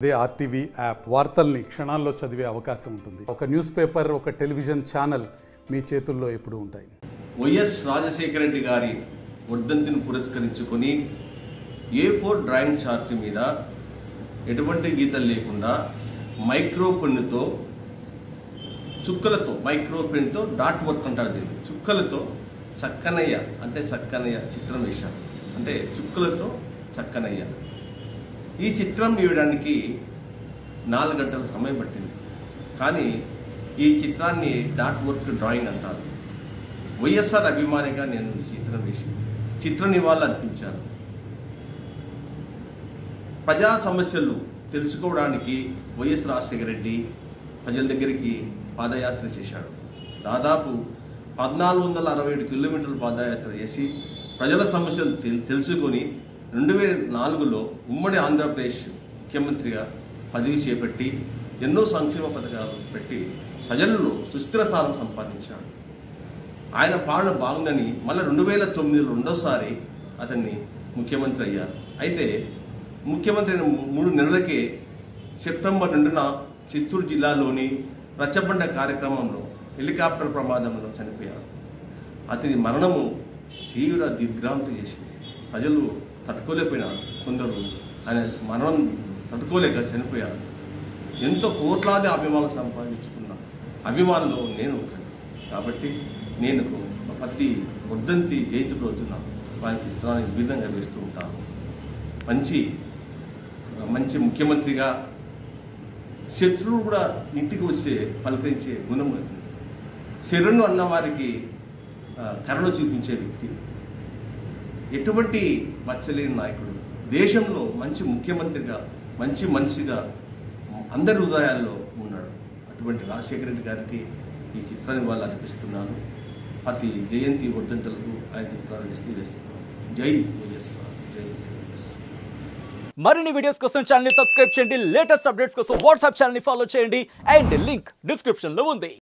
అదే RTV app వార్తల్ని క్షణాల్లో చదివే అవకాశం ఉంటుంది. ఒక న్యూస్ పేపర్, ఒక టెలివిజన్ ఛానల్ మీ చేతుల్లో ఎప్పుడూ ఉంటాయి. వైఎస్ రాజశేఖర రెడ్డి గారి వర్ధంతిని పురస్కరించుకొని A4 డ్రాయింగ్ చార్ట్ మీద ఎటువంటి గీతలు లేకుండా మైక్రో పెన్నుతో చుక్కలతో డాట్ వర్క్ అంటారు దీన్ని. చుక్కలతో చక్కనయ్య అంటే చక్కనయ్య చిత్రం వేశారు. అంటే చుక్కలతో చక్కనయ్య. ఈ చిత్రం వేయడానికి 4 గంటల సమయం పట్టింది. కానీ ఈ చిత్రాన్ని డాట్ వర్క్ డ్రాయింగ్ అంటారు. వైఎస్ఆర్ అభిమానిగా నేను ఈ చిత్రం వేసి చిత్ర నివాళులు అర్పించాను. ప్రజా సమస్యలు తెలుసుకోవడానికి వైఎస్ రాజశేఖర రెడ్డి ప్రజల దగ్గరికి పాదయాత్ర చేశాడు. దాదాపు 1467 కిలోమీటర్ల పాదయాత్ర చేసి ప్రజల సమస్యలు తెలుసుకొని 2004లో ఉమ్మడి ఆంధ్రప్రదేశ్ ముఖ్యమంత్రిగా పదవి చేపట్టి ఎన్నో సంక్షేమ పథకాలు పెట్టి ప్రజల్లో సుస్థిర స్థానం సంపాదించాడు. ఆయన పాలన బాగుందని మళ్ళీ 2009లో రెండోసారి అతన్ని ముఖ్యమంత్రి అయ్యారు. అయితే ముఖ్యమంత్రి అయిన 3 నెలలకే సెప్టెంబర్ 2న చిత్తూరు జిల్లాలోని రచ్చబండ కార్యక్రమంలో హెలికాప్టర్ ప్రమాదంలో చనిపోయారు. అతని మరణము తీవ్ర దిగ్భ్రాంతి చేసింది. ప్రజలు తట్టుకోలేకపోయినారు. కొందరు ఆయన మరణం తట్టుకోలేక చనిపోయారు. ఎంతో కోట్లాది అభిమానులు సంపాదించుకున్న అభిమానులు నేను ఒకటి. కాబట్టి నేను ప్రతి వర్ధంతి జయంతి రోజున వారి చిత్రాన్ని విధంగా వేస్తూ ఉంటాను. మంచి ముఖ్యమంత్రిగా శత్రువు కూడా ఇంటికి వస్తే పలకరించే గుణం ఉంది. శరణు అన్నవారికి కరుణ చూపించే వ్యక్తి, ఎటువంటి మచ్చలేని నాయకుడు, దేశంలో మంచి ముఖ్యమంత్రిగా మంచి మనిషిగా అందరి హృదయాల్లో ఉన్నాడు. అటువంటి రాజశేఖర రెడ్డి గారికి ఈ చిత్రాన్ని వాళ్ళు అర్పిస్తున్నాను. ప్రతి జయంతి వర్ధంతులకు ఆయన చిత్రాలు వేస్తున్నాను. జై వైఎస్ఆర్, జై వైఎస్ఆర్. మరిన్ని వీడియోస్ కోసం ఛానల్ ని సబ్స్క్రైబ్ చేయండి. లేటెస్ట్ అప్డేట్స్ కోసం వాట్సాప్ ఛానల్ ని ఫాలో చేయండి. అండ్ లింక్ డిస్క్రిప్షన్ లో ఉంది.